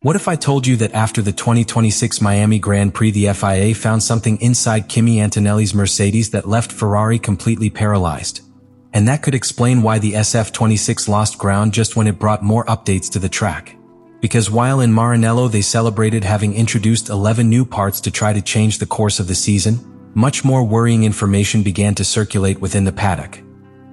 What if I told you that after the 2026 Miami Grand Prix the FIA found something inside Kimi Antonelli's Mercedes that left Ferrari completely paralyzed? And that could explain why the SF26 lost ground just when it brought more updates to the track. Because while in Maranello they celebrated having introduced 11 new parts to try to change the course of the season, much more worrying information began to circulate within the paddock.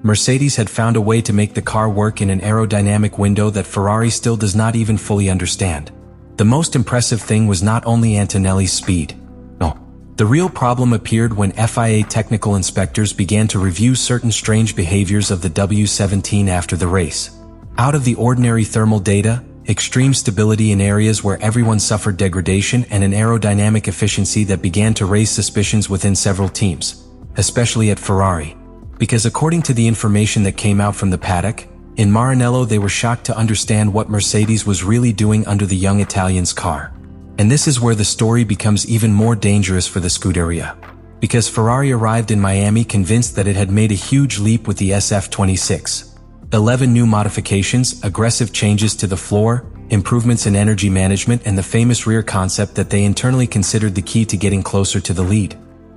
Mercedes had found a way to make the car work in an aerodynamic window that Ferrari still does not even fully understand. The most impressive thing was not only Antonelli's speed. No. The real problem appeared when FIA technical inspectors began to review certain strange behaviors of the W17 after the race. Out of the ordinary thermal data, extreme stability in areas where everyone suffered degradation, and an aerodynamic efficiency that began to raise suspicions within several teams, especially at Ferrari. Because according to the information that came out from the paddock, in Maranello they were shocked to understand what Mercedes was really doing under the young Italian's car. And this is where the story becomes even more dangerous for the Scuderia. Because Ferrari arrived in Miami convinced that it had made a huge leap with the SF26. 11 new modifications, aggressive changes to the floor, improvements in energy management, and the famous rear concept that they internally considered the key to getting closer to the lead.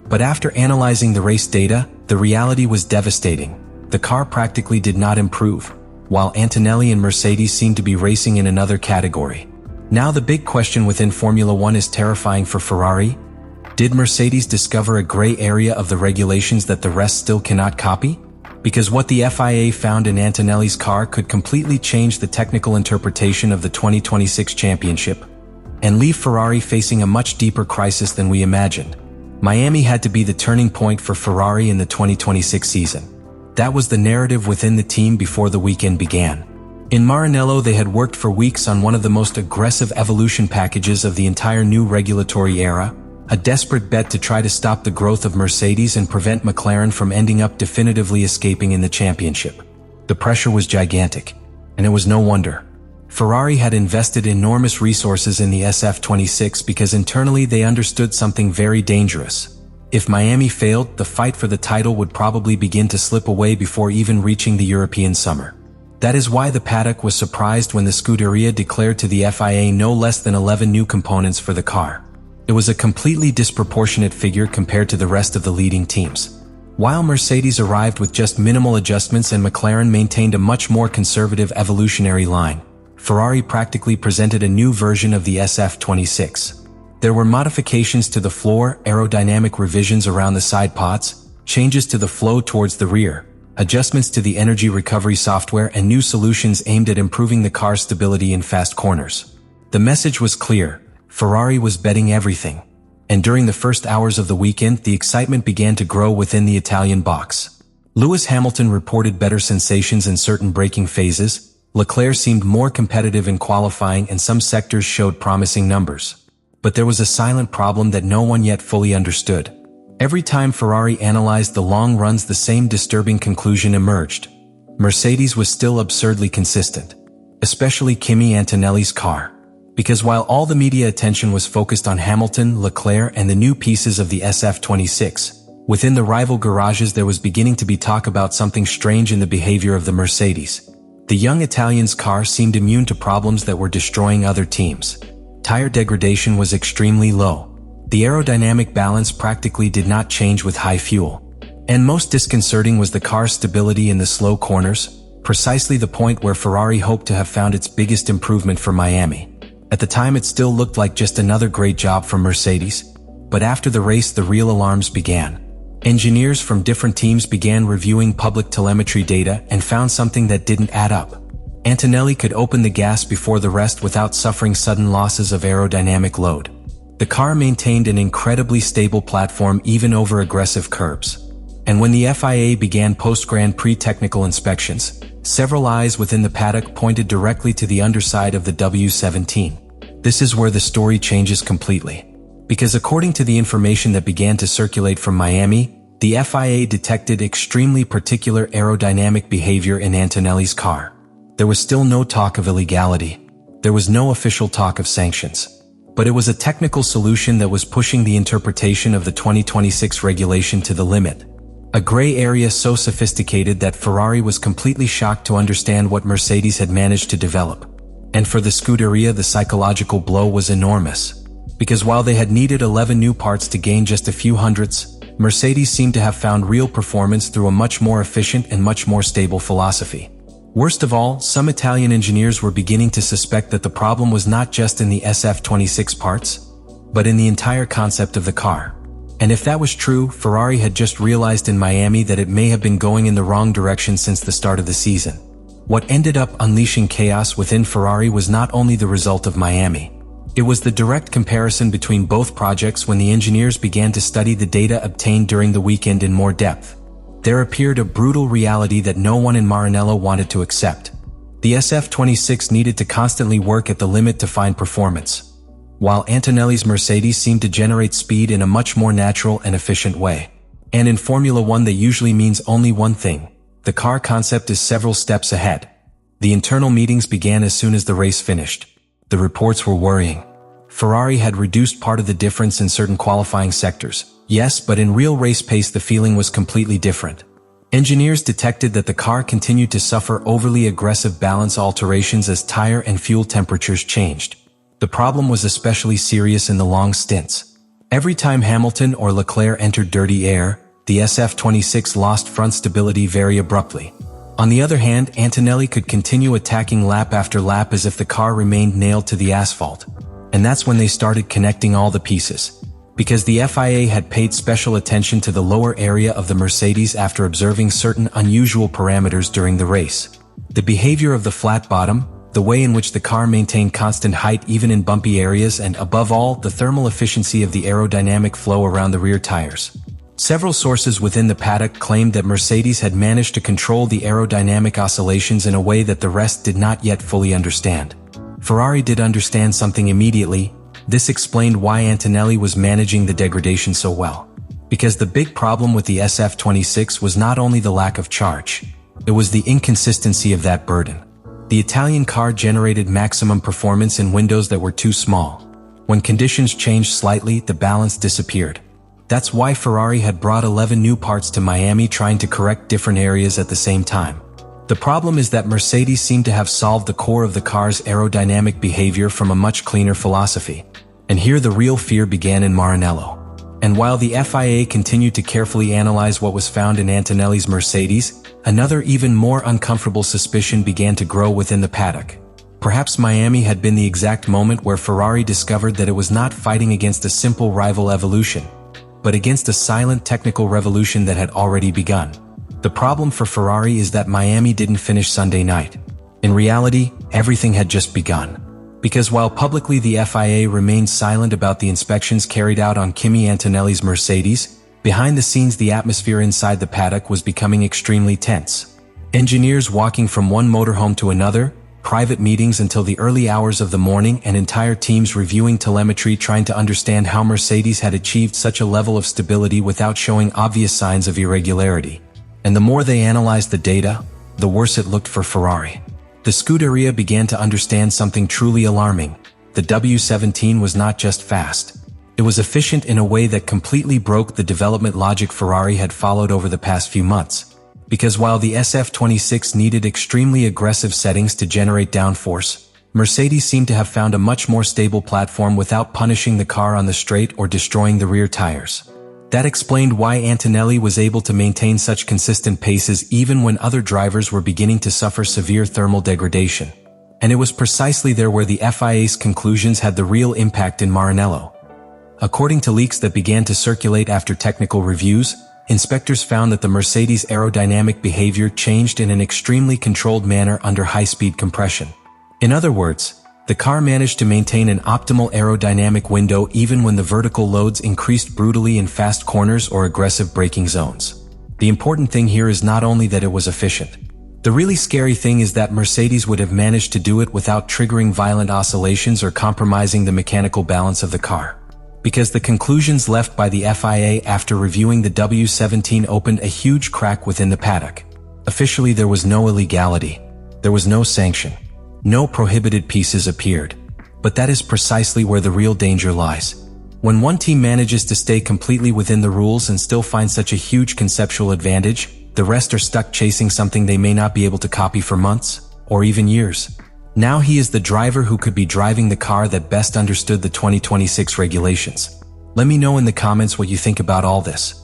But after analyzing the race data, the reality was devastating. The car practically did not improve, while Antonelli and Mercedes seemed to be racing in another category. Now the big question within Formula One is terrifying for Ferrari. Did Mercedes discover a gray area of the regulations that the rest still cannot copy? Because what the FIA found in Antonelli's car could completely change the technical interpretation of the 2026 championship, and leave Ferrari facing a much deeper crisis than we imagined. Miami had to be the turning point for Ferrari in the 2026 season. That was the narrative within the team before the weekend began. In Maranello they had worked for weeks on one of the most aggressive evolution packages of the entire new regulatory era, a desperate bet to try to stop the growth of Mercedes and prevent McLaren from ending up definitively escaping in the championship. The pressure was gigantic, and it was no wonder. Ferrari had invested enormous resources in the SF26 because internally they understood something very dangerous. If Miami failed, the fight for the title would probably begin to slip away before even reaching the European summer. That is why the paddock was surprised when the Scuderia declared to the FIA no less than 11 new components for the car. It was a completely disproportionate figure compared to the rest of the leading teams. While Mercedes arrived with just minimal adjustments and McLaren maintained a much more conservative evolutionary line, Ferrari practically presented a new version of the SF26. There were modifications to the floor, aerodynamic revisions around the side pods, changes to the flow towards the rear, adjustments to the energy recovery software, and new solutions aimed at improving the car's stability in fast corners. The message was clear: Ferrari was betting everything. And during the first hours of the weekend, the excitement began to grow within the Italian box. Lewis Hamilton reported better sensations in certain braking phases, Leclerc seemed more competitive in qualifying, and some sectors showed promising numbers. But there was a silent problem that no one yet fully understood. Every time Ferrari analyzed the long runs, the same disturbing conclusion emerged. Mercedes was still absurdly consistent, especially Kimi Antonelli's car. Because while all the media attention was focused on Hamilton, Leclerc, and the new pieces of the SF26, within the rival garages there was beginning to be talk about something strange in the behavior of the Mercedes. The young Italian's car seemed immune to problems that were destroying other teams. Tire degradation was extremely low. The aerodynamic balance practically did not change with high fuel. And most disconcerting was the car's stability in the slow corners, precisely the point where Ferrari hoped to have found its biggest improvement for Miami. At the time it still looked like just another great job from Mercedes, but after the race the real alarms began. Engineers from different teams began reviewing public telemetry data and found something that didn't add up. Antonelli could open the gas before the rest without suffering sudden losses of aerodynamic load. The car maintained an incredibly stable platform even over aggressive curbs. And when the FIA began post-Grand Prix technical inspections, several eyes within the paddock pointed directly to the underside of the W17. This is where the story changes completely. Because according to the information that began to circulate from Miami, the FIA detected extremely particular aerodynamic behavior in Antonelli's car. There was still no talk of illegality. There was no official talk of sanctions. But it was a technical solution that was pushing the interpretation of the 2026 regulation to the limit. A gray area so sophisticated that Ferrari was completely shocked to understand what Mercedes had managed to develop. And for the Scuderia, the psychological blow was enormous. Because while they had needed 11 new parts to gain just a few hundredths, Mercedes seemed to have found real performance through a much more efficient and much more stable philosophy. Worst of all, some Italian engineers were beginning to suspect that the problem was not just in the SF26 parts, but in the entire concept of the car. And if that was true, Ferrari had just realized in Miami that it may have been going in the wrong direction since the start of the season. What ended up unleashing chaos within Ferrari was not only the result of Miami. It was the direct comparison between both projects when the engineers began to study the data obtained during the weekend in more depth. There appeared a brutal reality that no one in Maranello wanted to accept. The SF26 needed to constantly work at the limit to find performance, while Antonelli's Mercedes seemed to generate speed in a much more natural and efficient way. And in Formula One, that usually means only one thing: the car concept is several steps ahead. The internal meetings began as soon as the race finished. The reports were worrying. Ferrari had reduced part of the difference in certain qualifying sectors, yes, but in real race pace the feeling was completely different. Engineers detected that the car continued to suffer overly aggressive balance alterations as tire and fuel temperatures changed. The problem was especially serious in the long stints. Every time Hamilton or Leclerc entered dirty air, the SF26 lost front stability very abruptly. On the other hand, Antonelli could continue attacking lap after lap as if the car remained nailed to the asphalt. And that's when they started connecting all the pieces. Because the FIA had paid special attention to the lower area of the Mercedes after observing certain unusual parameters during the race. The behavior of the flat bottom, the way in which the car maintained constant height even in bumpy areas, and above all, the thermal efficiency of the aerodynamic flow around the rear tires. Several sources within the paddock claimed that Mercedes had managed to control the aerodynamic oscillations in a way that the rest did not yet fully understand. Ferrari did understand something immediately. This explained why Antonelli was managing the degradation so well. Because the big problem with the SF26 was not only the lack of charge, it was the inconsistency of that burden. The Italian car generated maximum performance in windows that were too small. When conditions changed slightly, the balance disappeared. That's why Ferrari had brought 11 new parts to Miami, trying to correct different areas at the same time. The problem is that Mercedes seemed to have solved the core of the car's aerodynamic behavior from a much cleaner philosophy. And here the real fear began in Maranello. And while the FIA continued to carefully analyze what was found in Antonelli's Mercedes, another even more uncomfortable suspicion began to grow within the paddock. Perhaps Miami had been the exact moment where Ferrari discovered that it was not fighting against a simple rival evolution, but against a silent technical revolution that had already begun. The problem for Ferrari is that Miami didn't finish Sunday night. In reality, everything had just begun. Because while publicly the FIA remained silent about the inspections carried out on Kimi Antonelli's Mercedes, behind the scenes the atmosphere inside the paddock was becoming extremely tense. Engineers walking from one motorhome to another, private meetings until the early hours of the morning, and entire teams reviewing telemetry trying to understand how Mercedes had achieved such a level of stability without showing obvious signs of irregularity. And the more they analyzed the data, the worse it looked for Ferrari. The Scuderia began to understand something truly alarming. The W17 was not just fast. It was efficient in a way that completely broke the development logic Ferrari had followed over the past few months. Because while the SF26 needed extremely aggressive settings to generate downforce, Mercedes seemed to have found a much more stable platform without punishing the car on the straight or destroying the rear tires. That explained why Antonelli was able to maintain such consistent paces even when other drivers were beginning to suffer severe thermal degradation. And it was precisely there where the FIA's conclusions had the real impact in Maranello. According to leaks that began to circulate after technical reviews, inspectors found that the Mercedes' aerodynamic behavior changed in an extremely controlled manner under high-speed compression. In other words, the car managed to maintain an optimal aerodynamic window even when the vertical loads increased brutally in fast corners or aggressive braking zones. The important thing here is not only that it was efficient. The really scary thing is that Mercedes would have managed to do it without triggering violent oscillations or compromising the mechanical balance of the car. Because the conclusions left by the FIA after reviewing the W17 opened a huge crack within the paddock. Officially, there was no illegality. There was no sanction. No prohibited pieces appeared. But that is precisely where the real danger lies. When one team manages to stay completely within the rules and still find such a huge conceptual advantage, the rest are stuck chasing something they may not be able to copy for months, or even years. Now he is the driver who could be driving the car that best understood the 2026 regulations. Let me know in the comments what you think about all this.